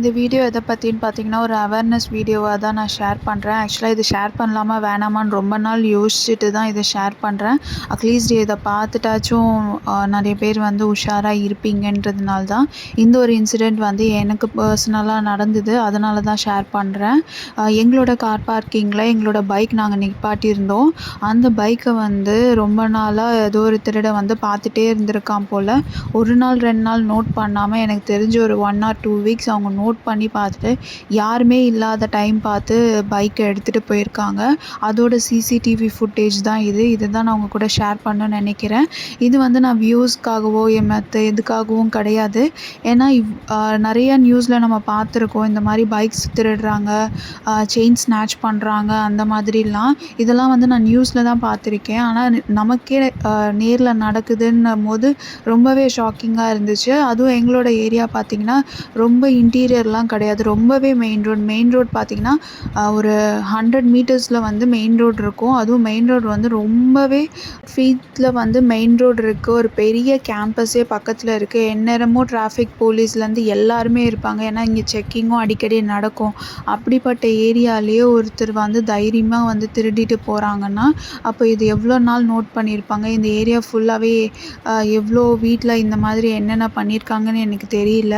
இந்த வீடியோ எதை பற்றின்னு பார்த்தீங்கன்னா, ஒரு அவேர்னஸ் வீடியோவா தான் நான் ஷேர் பண்ணுறேன். ஆக்சுவலாக இது ஷேர் பண்ணலாமா வேணாமான்னு ரொம்ப நாள் யோசிச்சுட்டு தான் இதை ஷேர் பண்ணுறேன். அட்லீஸ்ட் இதை பார்த்துட்டாச்சும் நிறைய பேர் வந்து உஷாராக இருப்பீங்கன்றதுனால தான் இந்த ஒரு இன்சிடெண்ட் வந்து எனக்கு பர்சனலாக நடந்தது. அதனால தான் ஷேர் பண்ணுறேன். எங்களோட கார் பார்க்கிங்கில் எங்களோட பைக் நாங்கள் நிப்பாட்டியிருந்தோம். அந்த பைக்கை வந்து ரொம்ப நாளாக ஏதோ ஒரு திருட வந்து பார்த்துட்டே இருந்திருக்கான் போல். ஒரு நாள் 2 நாள் நோட் பண்ணாமல் எனக்கு தெரிஞ்சு ஒரு 1 or 2 வீக்ஸ் அவங்க நோட் பண்ணி பார்த்துட்டு யாருமே இல்லாத டைம் பார்த்து பைக்கை எடுத்துகிட்டு போயிருக்காங்க. அதோட சிசிடிவி ஃபுட்டேஜ் தான் இது தான் நான் உங்கள் கூட ஷேர் பண்ணணும்னு நினைக்கிறேன். இது வந்து நான் வியூஸ்க்காகவோ மற்ற எதுக்காகவும் கிடையாது. ஏன்னா நிறைய நியூஸில் நம்ம பார்த்துருக்கோம், இந்த மாதிரி பைக்ஸ் திருடுறாங்க, செயின் ஸ்நாச் பண்ணுறாங்க, அந்த மாதிரிலாம். இதெல்லாம் வந்து நான் நியூஸில் தான் பார்த்துருக்கேன். ஆனால் நமக்கே நேரில் நடக்குதுன்னும் போது ரொம்பவே ஷாக்கிங்காக இருந்துச்சு. அதுவும் எங்களோட ஏரியா பார்த்திங்கன்னா ரொம்ப இன்டீரியர்லாம் கிடையாது, ரொம்பவே மெயின் ரோட் பார்த்திங்கன்னா ஒரு 100 மீட்டர்ஸில் வந்து மெயின் ரோடு இருக்கும். அதுவும் மெயின் ரோடு வந்து ரொம்பவே ஃபீட்டில் வந்து மெயின் ரோடு இருக்குது. ஒரு பெரிய கேம்பஸே பக்கத்தில் இருக்குது. எந்நேரமும் டிராஃபிக் போலீஸ்லேருந்து எல்லாருமே இருப்பாங்க. ஏன்னா இங்கே செக்கிங்கும் அடிக்கடி நடக்கும். அப்படிப்பட்ட ஏரியாலேயே ஒருத்தர் வந்து தைரியமாக வந்து திருடிட்டு போகிறாங்கன்னா அப்போ இது எவ்வளோ நாள் நோட் பண்ணியிருப்பாங்க. இந்த ஏரியா ஃபுல்லாகவே எவ்வளோ வீட்டில் இந்த மாதிரி என்னென்ன பண்ணியிருக்காங்கன்னு எனக்கு தெரியல.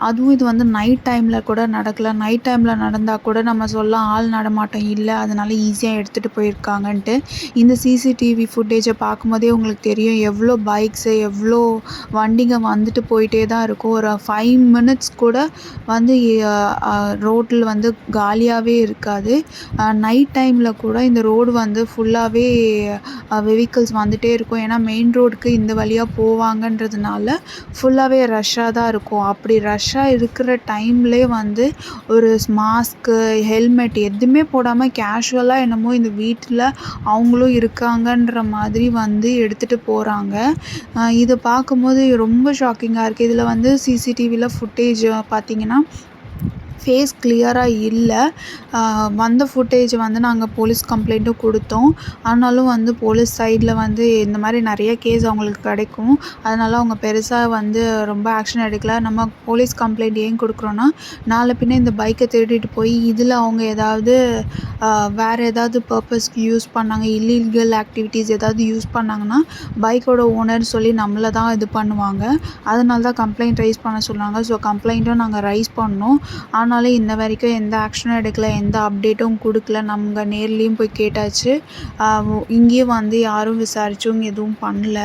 அதுவும் இது வந்து நைட் டைமில் கூட நடக்கல. நைட் டைமில் நடந்தால் கூட நம்ம சொல்லலாம் ஆள் நடமாட்டம் இல்லை, அதனால் ஈஸியாக எடுத்துகிட்டு போயிருக்காங்கன்ட்டு. இந்த சிசிடிவி ஃபுட்டேஜை பார்க்கும்போதே உங்களுக்கு தெரியும் எவ்வளோ பைக்ஸு எவ்வளோ வண்டிங்க வந்துட்டு போயிட்டே தான் இருக்கும். ஒரு 5 மினிட்ஸ் கூட வந்து ரோட்டில் வந்து காலியாகவே இருக்காது. நைட் டைமில் கூட இந்த ரோடு வந்து ஃபுல்லாகவே வெஹிக்கிள்ஸ் வந்துகிட்டே இருக்கும். ஏன்னா மெயின் ரோடுக்கு இந்த வழியாக போவாங்கன்றதுனால ஃபுல்லாகவே ரஷ்ஷாக தான் இருக்கும். அப்படி ரஷ்ஷாக இருக்கிற டைம்லேயே வந்து ஒரு மாஸ்க்கு, ஹெல்மெட் எதுவுமே போடாமல் கேஷுவலாக என்னமோ இந்த வீட்டில் அவங்களும் இருக்காங்கன்ற மாதிரி வந்து எடுத்துகிட்டு போகிறாங்க. இதை பார்க்கும்போது ரொம்ப ஷாக்கிங்காக இருக்குது. இதில் வந்து சிசிடிவியில் ஃபுட்டேஜ் பார்த்திங்கன்னா ஃபேஸ் கிளியராக இல்லை. வந்த ஃபுட்டேஜ் வந்து நாங்கள் போலீஸ் கம்ப்ளைண்ட்டும் கொடுத்தோம். ஆனாலும் வந்து போலீஸ் சைடில் வந்து இந்த மாதிரி நிறைய கேஸ் அவங்களுக்கு கிடைக்கும். அதனால் அவங்க பெருசாக வந்து ரொம்ப ஆக்ஷன் எடுக்கல. நம்ம போலீஸ் கம்ப்ளைண்ட் ஏன் கொடுக்குறோன்னா, நாளை பின்ன இந்த பைக்கை திருடிட்டு போய் இதில் அவங்க ஏதாவது வேறு ஏதாவது பர்பஸ்க்கு யூஸ் பண்ணாங்க, இல்லீகல் ஆக்டிவிட்டீஸ் ஏதாவது யூஸ் பண்ணாங்கன்னா பைக்கோட ஓனர் சொல்லி நம்மளை தான் இது பண்ணுவாங்க. அதனால தான் கம்ப்ளைண்ட் ரைஸ் பண்ண சொன்னாங்க. ஸோ கம்ப்ளைண்ட்டும் நாங்கள் ரைஸ் பண்ணோம். ஆனாலும் இன்ன வரைக்கும் எந்த ஆக்ஷனும் எடுக்கல, எந்த அப்டேட்டும் கொடுக்கல. நம்ம நேர்லேயும் போய் கேட்டாச்சு. இங்கேயும் வந்து யாரும் விசாரிச்சும் எதுவும் பண்ணல.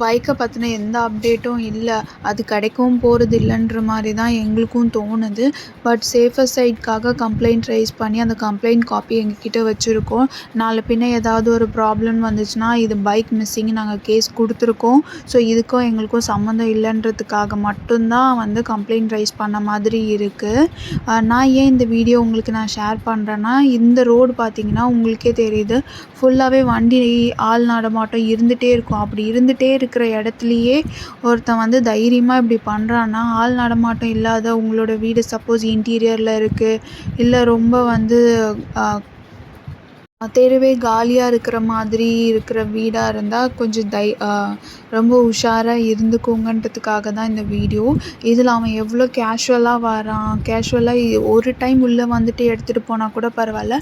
பைக்கை பற்றின எந்த அப்டேட்டும் இல்லை. அது கிடைக்கவும் போகிறது இல்லைன்ற மாதிரி தான் எங்களுக்கும் தோணுது. பட் சேஃபர் சைட்காக கம்ப்ளைண்ட் ரைஸ் பண்ணி அந்த கம்ப்ளைண்ட் காப்பி எங்ககிட்ட வச்சுருக்கோம். நாளை பின்ன ஏதாவது ஒரு ப்ராப்ளம் வந்துச்சுன்னா இது பைக் மிஸ்ஸிங் நாங்கள் கேஸ் கொடுத்துருக்கோம். ஸோ இதுக்கும் எங்களுக்கும் சம்மந்தம் இல்லைன்றதுக்காக மட்டும்தான் வந்து கம்ப்ளைண்ட் ரைஸ் பண்ண மாதிரி இருக்குது. நான் ஏன் இந்த வீடியோ உங்களுக்கு நான் ஷேர் பண்ணுறேன்னா, இந்த ரோடு பார்த்திங்கன்னா உங்களுக்கே தெரியுது, ஃபுல்லாகவே வண்டி ஆள் நடமாட்டம் இருந்துகிட்டே இருக்கும். அப்படி இருந்துகிட்டே இருக்கிற இடத்துலையே ஒருத்தன் வந்து தைரியமாக இப்படி பண்ணுறான்னா, ஆள் நடமாட்டம் இல்லாத உங்களோட வீடு சப்போஸ் இன்டீரியரில் இருக்குது, இல்லை ரொம்ப வந்து தெருவே காலியாக இருக்கிற மாதிரி இருக்கிற வீடாக இருந்தால் கொஞ்சம் ரொம்ப உஷாராக இருந்துக்கோங்கன்றதுக்காக தான் இந்த வீடியோ. இதில் அவன் எவ்வளோ கேஷுவலாக வரான், கேஷுவலாக ஒரு டைம் உள்ளே வந்துட்டு எடுத்துகிட்டு போனால் கூட பரவாயில்ல.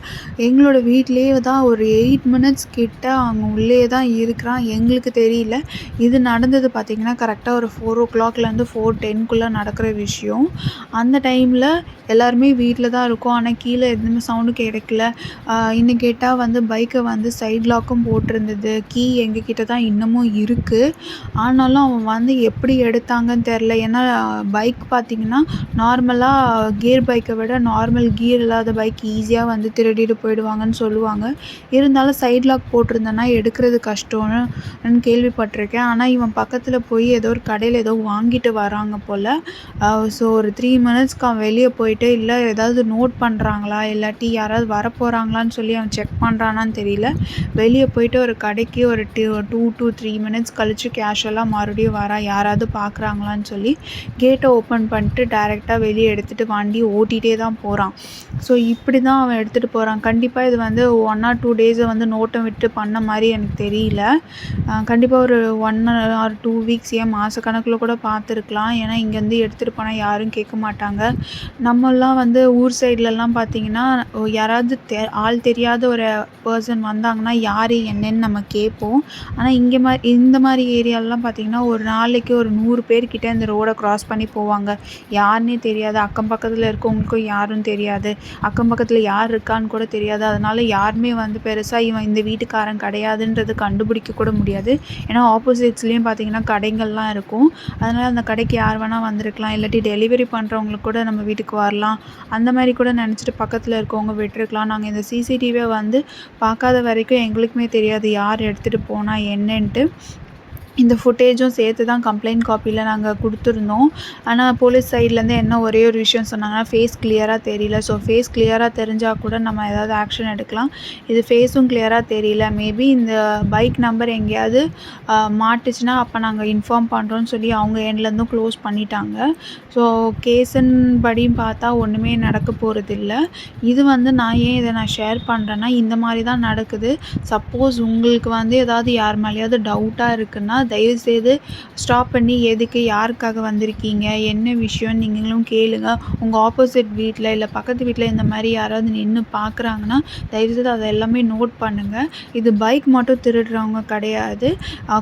எங்களோட வீட்டிலேயே தான் ஒரு 8 மினிட்ஸ் கிட்ட அவன் உள்ளே தான் இருக்கிறான். எங்களுக்கு தெரியல. இது நடந்தது பார்த்திங்கன்னா கரெக்டாக ஒரு 4 o'clockலேருந்து 4:10 நடக்கிற விஷயம். அந்த டைமில் எல்லாருமே வீட்டில் தான் இருக்கோம். ஆனால் கீழே எதுவுமே சவுண்டு கிடைக்கல. இன்னும் கேட்டால் வந்து பைக்கை வந்து சைட் லாக்கும் போட்டிருந்தது. கீ எங்ககிட்ட தான் இன்னமும் இருக்குது. ஆனாலும் அவன் வந்து எப்படி எடுத்தாங்கன்னு தெரில. ஏன்னா பைக் பார்த்திங்கன்னா நார்மலாக கியர் பைக்கை விட நார்மல் கியர் இல்லாத பைக் ஈஸியாக வந்து திருடிட்டு போயிடுவாங்கன்னு சொல்லுவாங்க. இருந்தாலும் சைட் லாக் போட்டிருந்தேன்னா எடுக்கிறது கஷ்டம்னு கேள்விப்பட்டிருக்கேன். ஆனால் இவன் பக்கத்தில் போய் ஏதோ ஒரு கடையில் ஏதோ வாங்கிட்டு வராங்க போல். ஸோ ஒரு 3 மினிட்ஸ்க்கு அவன் வெளியே போயிட்டு இல்லை ஏதாவது நோட் பண்ணுறாங்களா, இல்லாட்டி யாராவது வரப்போகிறாங்களான்னு சொல்லி அவன் செக் பண்ணுறானான்னு தெரியல. வெளியே போயிட்டு ஒரு கடைக்கு ஒரு 2 to 3 மினிட்ஸ் கழித்து கேஷுவலாக மறுபடியும் வரான். யாராவது பார்க்குறாங்களான்னு சொல்லி கேட்டை ஓப்பன் பண்ணிட்டு டைரெக்டாக வெளியே எடுத்துகிட்டு வண்டி ஓட்டிகிட்டே தான் போகிறான். ஸோ இப்படி தான் அவன் எடுத்துகிட்டு போகிறான். கண்டிப்பாக இது வந்து 1 or 2 டேஸை வந்து நோட்டம் விட்டு பண்ண மாதிரி எனக்கு தெரியல. கண்டிப்பாக ஒரு 1 or 2 வீக்ஸ் ஏன் மாதக்கணக்கில் கூட பார்த்துருக்கலாம். ஏன்னா இங்கேருந்து எடுத்துகிட்டு போனால் யாரும் கேட்க மாட்டாங்க. நம்மலாம் வந்து ஊர் சைட்லலாம் பார்த்திங்கன்னா யாராவது ஆள் தெரியாத ஒரு பர்சன் வந்தாங்கன்னா யார் என்னன்னு நம்ம கேட்போம். ஆனால் இந்த மாதிரி ஏரியாலலாம் பார்த்திங்கன்னா ஒரு நாளைக்கு ஒரு 100 பேர்கிட்ட இந்த ரோடை க்ராஸ் பண்ணி போவாங்க. யாருன்னே தெரியாது. அக்கம் பக்கத்தில் இருக்கவங்களுக்கும் யாரும் தெரியாது. அக்கம் பக்கத்தில் யார் இருக்கான்னு கூட தெரியாது. அதனால் யாருமே வந்து பெருசாக இவன் இந்த வீட்டுக்காரன் கிடையாதுன்றது கண்டுபிடிக்க கூட முடியாது. ஏன்னா ஆப்போசிட்ஸ்லேயும் பார்த்திங்கன்னா கடைகள்லாம் இருக்கும். அதனால் அந்த கடைக்கு யார் வேணால் வந்திருக்கலாம். இல்லாட்டி டெலிவரி பண்ணுறவங்களுக்கு கூட நம்ம வீட்டுக்கு வரலாம். அந்த மாதிரி கூட நினச்சிட்டு பக்கத்தில் இருக்கவங்க விட்டுருக்கலாம். நாங்கள் இந்த சிசிடிவியை வந்து பார்க்காத வரைக்கும் எங்களுக்குமே தெரியாது யார் எடுத்துகிட்டு போனால் என்னன்ட்டு. இந்த ஃபுட்டேஜும் சேர்த்து தான் கம்ப்ளைண்ட் காப்பியில் நாங்கள் கொடுத்துருந்தோம். ஆனால் போலீஸ் சைட்லேருந்து என்ன ஒரே ஒரு விஷயம் சொன்னாங்கன்னா ஃபேஸ் கிளியராக தெரியல. ஸோ ஃபேஸ் கிளியராக தெரிஞ்சால் கூட நம்ம ஏதாவது ஆக்ஷன் எடுக்கலாம். இது ஃபேஸும் கிளியராக தெரியல. மேபி இந்த பைக் நம்பர் எங்கேயாவது மாட்டுச்சுன்னா அப்போ நாங்கள் இன்ஃபார்ம் பண்ணுறோன்னு சொல்லி அவங்க எண்ட்லேருந்தும் க்ளோஸ் பண்ணிட்டாங்க. ஸோ கேஸுன்னு படியும் பார்த்தா ஒன்றுமே நடக்க போகிறதில்ல. இது வந்து நான் ஏன் இதை ஷேர் பண்ணுறேன்னா இந்த மாதிரி தான் நடக்குது. சப்போஸ் உங்களுக்கு வந்து ஏதாவது யார் மேலேயாவது டவுட்டாக இருக்குன்னா தயவுசெய்து ஸ்டாப் பண்ணி எதுக்கு யாருக்காக வந்திருக்கீங்க என்ன விஷயம்னு நீங்களும் கேளுங்க. உங்கள் ஆப்போசிட் வீட்டில் இல்லை பக்கத்து வீட்டில் இந்த மாதிரி யாராவது நின்று பார்க்குறாங்கன்னா தயவுசெய்து அதை எல்லாமே நோட் பண்ணுங்கள். இது பைக் மட்டும் திருடுறவங்க கிடையாது.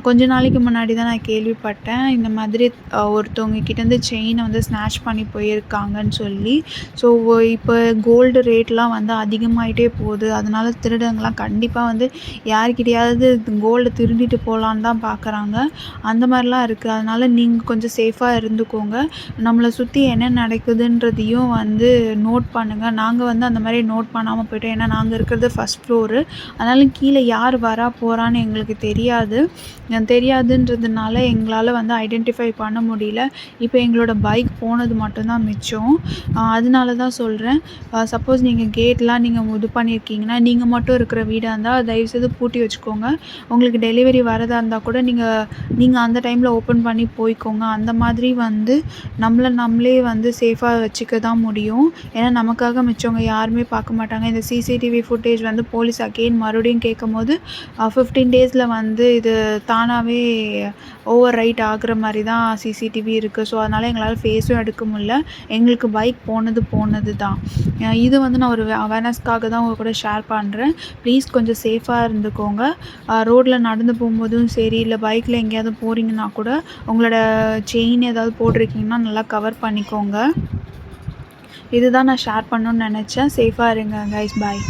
கொஞ்ச நாளைக்கு முன்னாடி தான் நான் கேள்விப்பட்டேன் இந்த மாதிரி ஒருத்தவங்க கிட்டேருந்து செயினை வந்து ஸ்நாச் பண்ணி போயிருக்காங்கன்னு சொல்லி. ஸோ இப்போ கோல்டு ரேட்லாம் வந்து அதிகமாகிட்டே போகுது. அதனால் திருடங்களாம் கண்டிப்பாக வந்து யார்கிட்டையாவது கோல்டு திருடிட்டு போகலான்னு தான் பார்க்குறாங்க. அந்த மாதிரிலாம் இருக்குது. அதனால் நீங்கள் கொஞ்சம் சேஃபாக இருந்துக்கோங்க. நம்மளை சுற்றி என்ன நடக்குதுன்றதையும் வந்து நோட் பண்ணுங்கள். நாங்கள் வந்து அந்த மாதிரி நோட் பண்ணாமல் போய்ட்டோம். ஏன்னா நாங்கள் இருக்கிறது ஃபஸ்ட் ஃப்ளோரு. அதனால கீழே யார் வரா போகிறான்னு எங்களுக்கு தெரியாதுன்றதுனால எங்களால் வந்து ஐடென்டிஃபை பண்ண முடியல. இப்போ எங்களோட பைக் போனது மட்டும்தான் மிச்சம். அதனால தான் சொல்கிறேன். சப்போஸ் நீங்கள் கேட்லாம் நீங்கள் இது பண்ணியிருக்கீங்கன்னா நீங்கள் மட்டும் இருக்கிற வீடாக இருந்தால் தயவுசெய்து பூட்டி வச்சுக்கோங்க. உங்களுக்கு டெலிவரி வரதா இருந்தால் கூட நீங்கள் அந்த டைமில் ஓப்பன் பண்ணி போய்க்கோங்க. அந்த மாதிரி வந்து நம்மளே வந்து சேஃபாக வச்சுக்க தான் முடியும். ஏன்னா நமக்காக மிச்சவங்க யாருமே பார்க்க மாட்டாங்க. இந்த சிசிடிவி ஃபுட்டேஜ் வந்து போலீஸ் மறுபடியும் கேட்கும்போது 15 டேஸில் வந்து இது தானாகவே ஓவர் ரைட் ஆகுற மாதிரி தான் சிசிடிவி இருக்குது. ஸோ அதனால் எங்களால் ஃபேஸும் எடுக்க முடியல. எங்களுக்கு பைக் போனது தான். இது வந்து நான் ஒரு அவேர்னஸ்க்காக தான் உங்கள் கூட ஷேர் பண்ணுறேன். ப்ளீஸ் கொஞ்சம் சேஃபாக இருந்துக்கோங்க. ரோட்டில் நடந்து போகும்போதும் சரி இல்லை பைக்கில் எங்கேயாவது போகிறீங்கன்னா கூட உங்களோட செயின் ஏதாவது போட்டிருக்கீங்கன்னா நல்லா கவர் பண்ணிக்கோங்க. இதுதான் நான் ஷேர் பண்ணணும்னு நினச்சேன். சேஃபாக இருங்க கைஸ். பாய்.